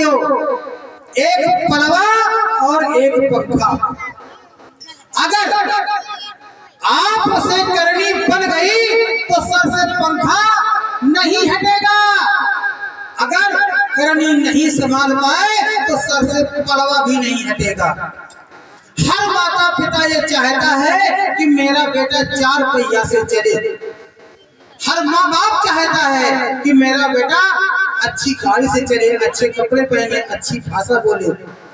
साथियों, एक पलवा और एक पंखा। अगर आप से करनी बन गई तो सर से पंखा नहीं हटेगा, अगर करनी नहीं संभाल पाए तो सर से पलवा भी नहीं हटेगा। हर माता पिता ये चाहता है कि मेरा बेटा 4 पहिया से चले। हर माँ बाप चाहता है कि मेरा बेटा अच्छी गाड़ी से चले, अच्छे कपड़े पहने, अच्छी भाषा बोले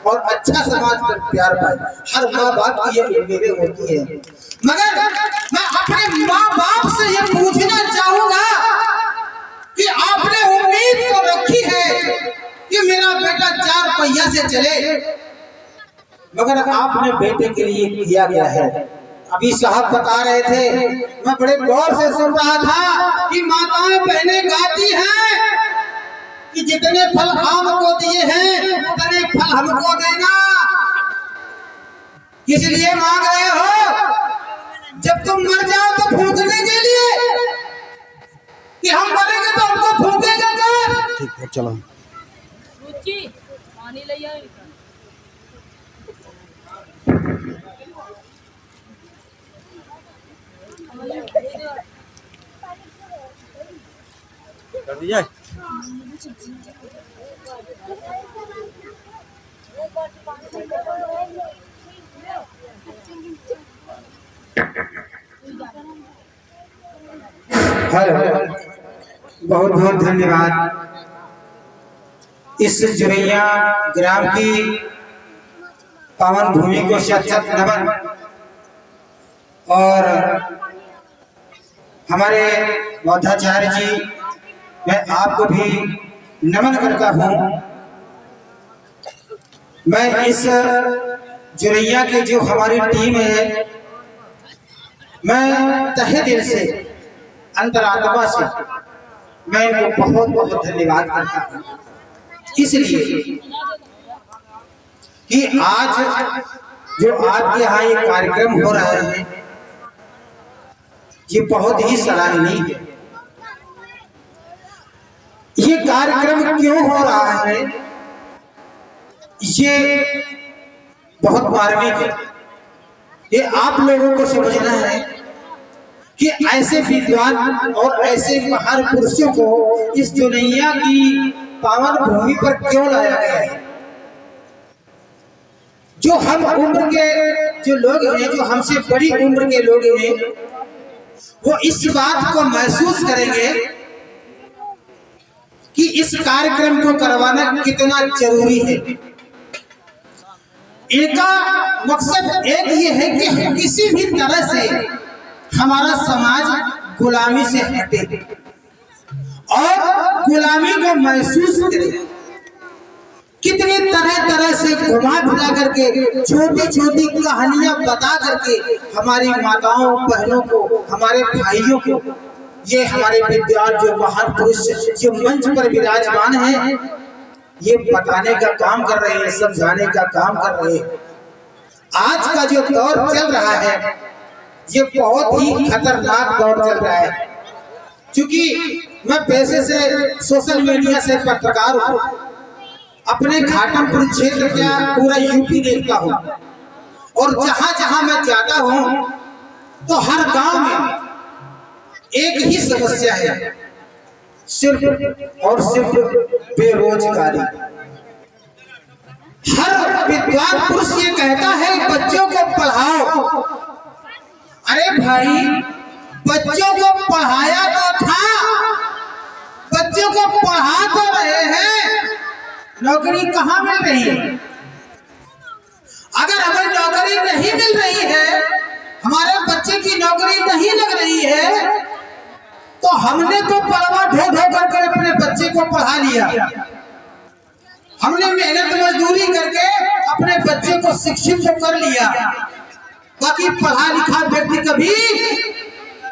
और अच्छा समाज पर प्यार पाए। हर माँ बाप की ये उम्मीदें होती है। मगर मैं अपने माँ बाप से ये पूछना चाहूंगा कि आपने उम्मीद तो रखी है कि मेरा बेटा 4 पहिया से चले, मगर आपने बेटे के लिए किया क्या है? अभी साहब बता रहे थे, मैं बड़े गौर से सुन रहा था कि माताएं बहनें गाती हैं कि जितने फल हमको दिए हैं उतने फल हमको देना। किस लिए मांग रहे हो? जब तुम मर जाओ तो फूकने के लिए कि हम मरेंगे तो हमको फूकेगा क्या? ठीक है, चलो पानी ले आओ। कर दिया। बहुत बहुत धन्यवाद। इस जुरैया ग्राम की पावन भूमि को शत-शत नमन। और हमारे बौद्धाचार्य जी, मैं आपको भी नमन करता हूँ। मैं इस जुरैया की जो हमारी टीम है, मैं तहे दिल से, अंतरात्मा से मैं इनको बहुत बहुत धन्यवाद करता हूँ। इसलिए कि आज जो आपके यहाँ ये कार्यक्रम हो रहा है, ये बहुत ही सराहनीय है। ये कार्यक्रम क्यों हो रहा है, ये बहुत मार्मिक है। ये आप लोगों को समझना है कि ऐसे विद्वान और ऐसे महान पुरुषों को इस दुनिया की पावन भूमि पर क्यों लाया गया है। जो हम उम्र के जो लोग हैं, जो हमसे बड़ी उम्र के लोग हैं, वो इस बात को महसूस करेंगे कि इस कार्यक्रम को करवाना कितना जरूरी है। इनका मकसद एक ये है कि किसी भी तरह से हमारा समाज गुलामी से हटे और गुलामी को महसूस करे। कितनी तरह तरह से घुमा फिरा करके, छोटी छोटी कहानियां बता करके हमारी माताओं बहनों को, हमारे भाइयों को, ये हमारे विद्वान जो महान पुरुष जो मंच पर विराजमान हैं, ये बताने का काम कर रहे हैं, समझाने का काम कर रहे हैं। आज का जो दौर चल रहा है, ये बहुत ही खतरनाक दौर चल रहा है। क्योंकि मैं पैसे से सोशल मीडिया से पत्रकार हूँ, अपने घाटमपुर क्षेत्र का पूरा यूपी देखता हूँ, और जहां जहां मैं जाता हूँ तो हर गांव में एक ही समस्या है, सिर्फ और सिर्फ बेरोजगारी। हर विद्वान पुरुष ये कहता है बच्चों को पढ़ाओ। अरे भाई, बच्चों को पढ़ाया तो था, बच्चों को पढ़ा तो रहे हैं, नौकरी कहाँ मिल रही है? अगर हमें नौकरी नहीं मिल रही है, हमारे बच्चे की नौकरी नहीं लग रही है, तो हमने तो पलवा ढो ढो करके अपने बच्चे को पढ़ा लिया। हमने मेहनत मजदूरी करके अपने बच्चे को शिक्षित तो कर लिया। बाकी पढ़ा लिखा व्यक्ति कभी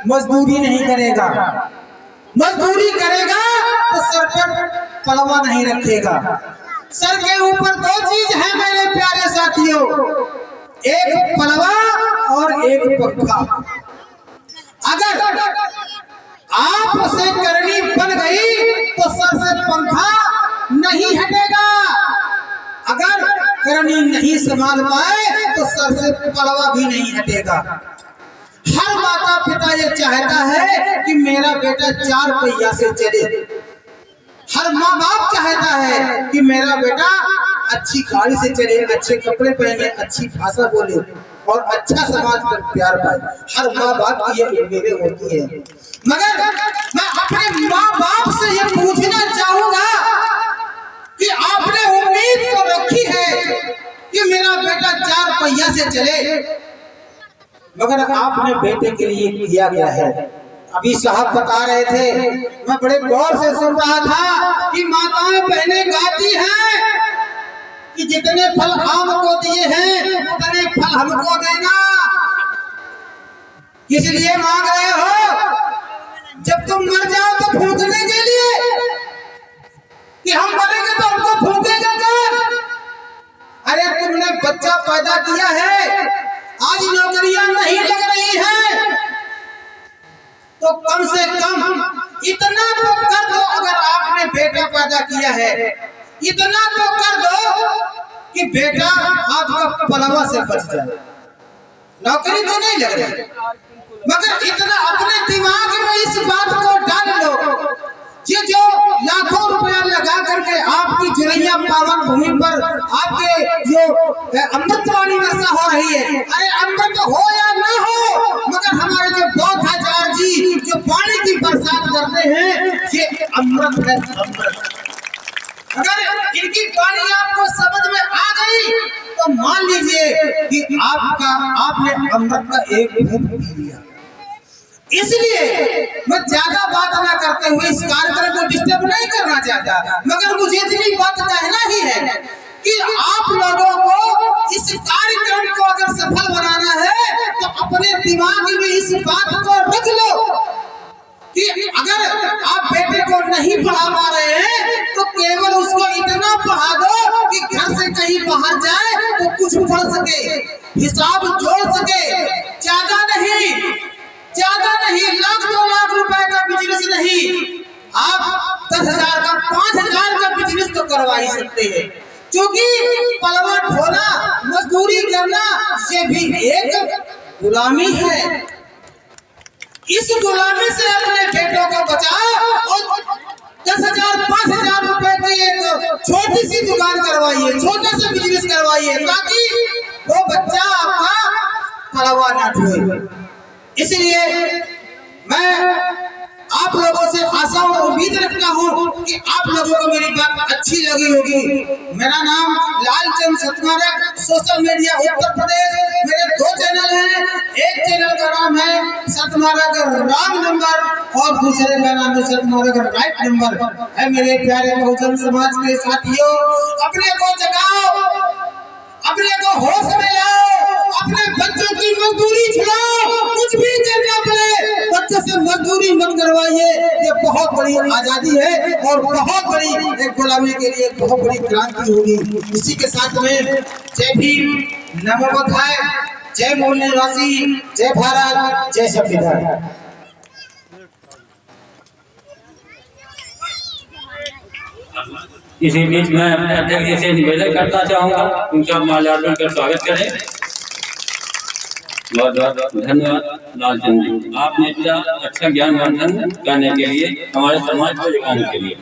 मजदूरी नहीं करेगा। मजदूरी करेगा तो सर पर पलवा नहीं रखेगा। सर के ऊपर 2 चीज है मेरे प्यारे साथियों, एक पलवा और एक पंखा। अगर आप से करनी बन गई तो सर से पंखा नहीं हटेगा, संभाल पाए तो सर से पलवा भी नहीं हटेगा। हर माता पिता ये चाहता है कि मेरा बेटा 4 पहिया से चले। हर माँ बाप चाहता है कि मेरा बेटा अच्छी गाड़ी से चले, अच्छे कपड़े पहने, अच्छी भाषा बोले और अच्छा समाज पर प्यार पाए। हर माँ बाप की ये उम्मीदें होती है। मगर मैं अपने माँ बाप से ये पूछना चाहूंगा कि आपने उम्मीद तो रखी है कि मेरा बेटा 4 पहिया से चले, मगर आपने बेटे के लिए किया क्या है? अभी साहब बता रहे थे, मैं बड़े गौर से सुन रहा था कि माताएं बहनें गाती हैं कि जितने फल आम को दिए हैं उतने फल हमको देना। किस लिए मांग रहे हो? जब तुम मर जाओ तो फूकने के लिए कि हम मरेंगे तो हमको फूकेगा कौन? अरे तुमने बच्चा पैदा किया है, आज नौकरियां नहीं लग रही हैं, तो कम से कम इतना तो कर दो। अगर आपने बेटा पैदा किया है, इतना तो कर दो कि बेटा आपका पलवा से बच जाए। नौकरी तो नहीं लग रही, मगर इतना अपने दिमाग में इस बात को डाल लो, ये जो लाखों रुपया लगा करके आपकी जुरैया पावन भूमि पर आपके जो अमृतवाणी वर्षा हो रही है, अरे अमृत हो या ना हो, मगर हमारे जो बौद्धाचार्य जी जो पानी की बरसात करते हैं, ये अमृत है, अमृत। अगर इनकी वाणी आपको समझ में आ गई तो मान लीजिए कि आपने अमृत का एक घूंट पी लिया। इसलिए मैं ज्यादा बात ना करते हुए इस कार्यक्रम को डिस्टर्ब नहीं करना चाहता, मगर मुझे इतनी बात कहना ही है कि आप लोगों को इस कार्यक्रम को अगर सफल बनाना है तो अपने दिमाग में इस बात को रख लो कि अगर आप बेटे को नहीं पढ़ा पा रहे हैं तो केवल उसको इतना पढ़ा दो कि घर से कहीं बाहर जाए तो कुछ पढ़ सके, हिसाब जोड़ सके। ज्यादा नहीं, लाख 2 लाख रुपए का बिजनेस नहीं, आप 10,000 का 5,000 का बिजनेस तो करवा ही सकते हैं, क्योंकि पलवा ढोना, मजदूरी करना ये भी एक गुलामी है। इस गुलामी से अपने बेटों को बचाओ और 10,000 5,000 रुपए की एक छोटी सी दुकान करवाइए, छोटा सा बिजनेस करवाइए, ताकि वो बच्चा आपका पलवा ना ढोए। इसलिए मैं आप लोगों से आशा और उम्मीद रखता हूँ कि आप लोगों को मेरी बात अच्छी लगी होगी। मेरा नाम लालचंद सतमारक, सोशल मीडिया उत्तर प्रदेश। मेरे 2 चैनल हैं, एक चैनल का नाम है सतमारक राम नंबर और दूसरे का नाम है सतमारक राइट नंबर है। मेरे प्यारे बहुजन समाज के साथियों, अपने को जगाओ, अपने को होश में लाओ, अपने बच्चों की मजदूरी छुड़ाओ, कुछ भी करना पड़े बच्चों से मजदूरी मत करवाइए। ये बहुत बड़ी आजादी है और बहुत बड़ी एक गुलामी के लिए बहुत बड़ी क्रांति होगी। इसी के साथ में जय भीम, नमो बुद्धाय, जय मूल निवासी, जय भारत, जय संविधान। इसी बीच में अपने अध्यक्ष जी से निवेदन करना चाहूंगा, उनका माल्यार्पण कर स्वागत करें। बहुत बहुत धन्यवाद लालचंद जी, आपने इतना अच्छा ज्ञान वर्धन करने के लिए, हमारे समाज को जगाने के लिए।